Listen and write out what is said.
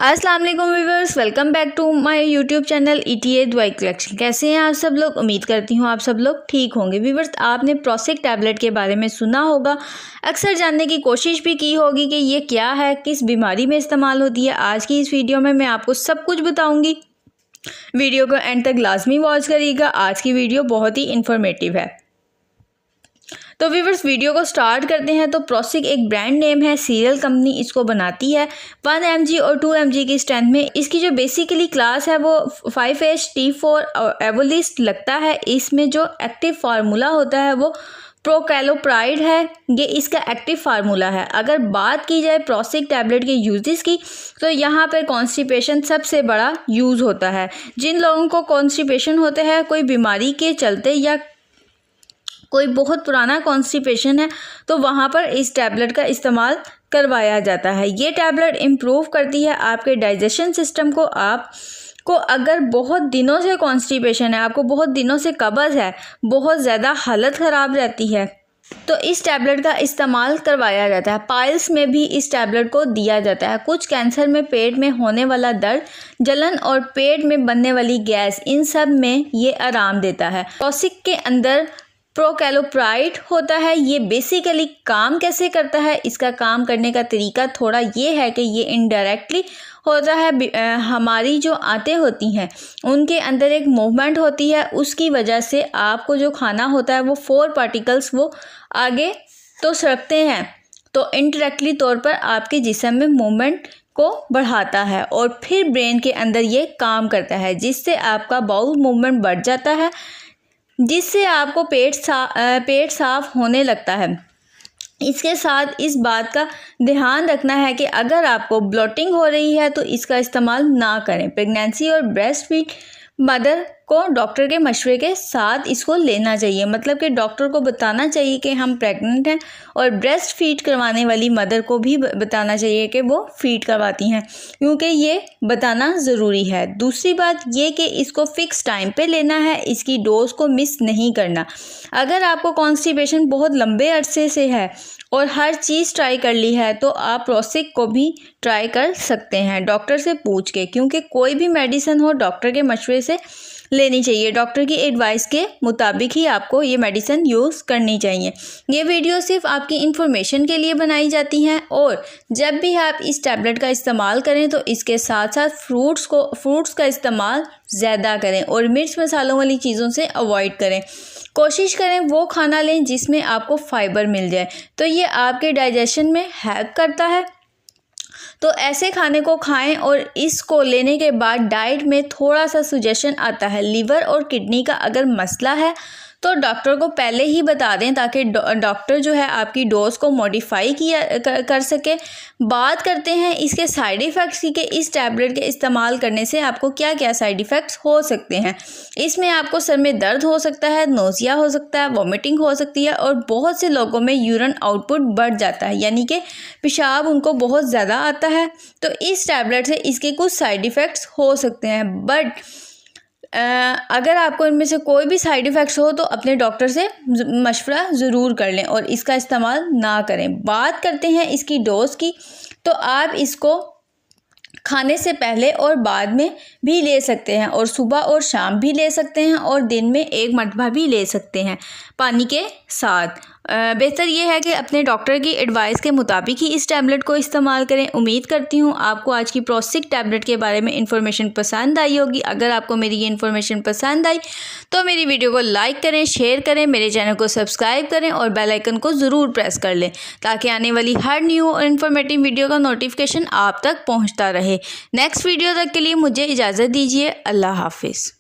अस्सलाम वालेकुम viewers, welcome back to my YouTube channel ETA दवाई कलेक्शन। कैसे हैं आप सब लोग? उम्मीद करती हूँ आप सब लोग ठीक होंगे। व्यूअर्स, आपने प्रोसिक टैबलेट के बारे में सुना होगा, अक्सर जानने की कोशिश भी की होगी कि ये क्या है, किस बीमारी में इस्तेमाल होती है। आज की इस वीडियो में मैं आपको सब कुछ बताऊँगी। वीडियो को एंड तक लाजमी वॉच करिएगा। आज की वीडियो बहुत ही इंफॉर्मेटिव है। तो व्यूअर्स, वीडियो को स्टार्ट करते हैं। तो प्रोसिक एक ब्रांड नेम है, सीरियल कंपनी इसको बनाती है। 1 mg और 2 mg की स्ट्रेंथ में। इसकी जो बेसिकली क्लास है वो 5-HT4 एवोलिस्ट लगता है। इसमें जो एक्टिव फार्मूला होता है वो प्रोकैलोप्राइड है, ये इसका एक्टिव फार्मूला है। अगर बात की जाए प्रोसिक टैबलेट के यूजेस की, तो यहाँ पर कॉन्स्टिपेशन सबसे बड़ा यूज़ होता है। जिन लोगों को कॉन्स्टिपेशन होते हैं, कोई बीमारी के चलते या कोई बहुत पुराना कॉन्स्टिपेशन है, तो वहाँ पर इस टैबलेट का इस्तेमाल करवाया जाता है। ये टैबलेट इम्प्रूव करती है आपके डाइजेशन सिस्टम को। आपको अगर बहुत दिनों से कॉन्स्टिपेशन है, आपको बहुत दिनों से कब्ज़ है, बहुत ज़्यादा हालत ख़राब रहती है, तो इस टैबलेट का इस्तेमाल करवाया जाता है। पाइल्स में भी इस टैबलेट को दिया जाता है। कुछ कैंसर में पेट में होने वाला दर्द, जलन और पेट में बनने वाली गैस, इन सब में ये आराम देता है। प्रोसिक के अंदर प्रोकैलोप्राइड होता है। ये बेसिकली काम कैसे करता है, इसका काम करने का तरीका थोड़ा ये है कि ये इनडायरेक्टली होता है। हमारी जो आंतें होती हैं उनके अंदर एक मूवमेंट होती है, उसकी वजह से आपको जो खाना होता है वो 4 पार्टिकल्स वो आगे तो सरकते हैं, तो इनडायरेक्टली तौर पर आपके जिस्म में मूवमेंट को बढ़ाता है और फिर ब्रेन के अंदर ये काम करता है, जिससे आपका बाउल मूवमेंट बढ़ जाता है, जिससे आपको पेट साफ होने लगता है। इसके साथ इस बात का ध्यान रखना है कि अगर आपको ब्लोटिंग हो रही है तो इसका इस्तेमाल ना करें। प्रेगनेंसी और ब्रेस्ट फीड मदर को डॉक्टर के मशवरे के साथ इसको लेना चाहिए। मतलब कि डॉक्टर को बताना चाहिए कि हम प्रेग्नेंट हैं, और ब्रेस्ट फीड करवाने वाली मदर को भी बताना चाहिए कि वो फीड करवाती हैं, क्योंकि ये बताना ज़रूरी है। दूसरी बात ये कि इसको फ़िक्स टाइम पे लेना है, इसकी डोज को मिस नहीं करना। अगर आपको कॉन्स्टिपेशन बहुत लंबे अरसे से है और हर चीज़ ट्राई कर ली है, तो आप प्रोसिक को भी ट्राई कर सकते हैं डॉक्टर से पूछ के, क्योंकि कोई भी मेडिसिन हो डॉक्टर के मशवरे से लेनी चाहिए। डॉक्टर की एडवाइस के मुताबिक ही आपको ये मेडिसिन यूज़ करनी चाहिए। ये वीडियो सिर्फ आपकी इन्फॉर्मेशन के लिए बनाई जाती हैं, और जब भी आप इस टैबलेट का इस्तेमाल करें तो इसके साथ साथ फ्रूट्स का इस्तेमाल ज़्यादा करें और मिर्च मसालों वाली चीज़ों से अवॉइड करें। कोशिश करें वो खाना लें जिसमें आपको फाइबर मिल जाए, तो ये आपके डाइजेशन में हेल्प करता है। तो ऐसे खाने को खाएं, और इसको लेने के बाद डाइट में थोड़ा सा सुजेशन आता है। लिवर और किडनी का अगर मसला है तो डॉक्टर को पहले ही बता दें, ताकि डॉक्टर जो है आपकी डोज को मॉडिफाई कर सके। बात करते हैं इसके साइड इफ़ेक्ट्स की, कि इस टैबलेट के इस्तेमाल करने से आपको क्या क्या साइड इफ़ेक्ट्स हो सकते हैं। इसमें आपको सर में दर्द हो सकता है, नोज़िया हो सकता है, वॉमिटिंग हो सकती है, और बहुत से लोगों में यूरिन आउटपुट बढ़ जाता है, यानी कि पेशाब उनको बहुत ज़्यादा आता है। तो इस टैबलेट से इसके कुछ साइड इफ़ेक्ट्स हो सकते हैं, बट अगर आपको इनमें से कोई भी साइड इफ़ेक्ट्स हो तो अपने डॉक्टर से मशवरा ज़रूर कर लें और इसका इस्तेमाल ना करें। बात करते हैं इसकी डोज की, तो आप इसको खाने से पहले और बाद में भी ले सकते हैं, और सुबह और शाम भी ले सकते हैं, और दिन में 1 मरतबा भी ले सकते हैं पानी के साथ। बेहतर ये है कि अपने डॉक्टर की एडवाइस के मुताबिक ही इस टैबलेट को इस्तेमाल करें। उम्मीद करती हूँ आपको आज की प्रोसिक टैबलेट के बारे में इन्फॉर्मेशन पसंद आई होगी। अगर आपको मेरी ये इन्फॉर्मेशन पसंद आई तो मेरी वीडियो को लाइक करें, शेयर करें, मेरे चैनल को सब्सक्राइब करें और बेल आइकन को ज़रूर प्रेस कर लें, ताकि आने वाली हर न्यू और इन्फॉर्मेटिव वीडियो का नोटिफिकेशन आप तक पहुँचता रहे। नेक्स्ट वीडियो तक के लिए मुझे इजाज़त दीजिए। अल्लाह हाफिज़।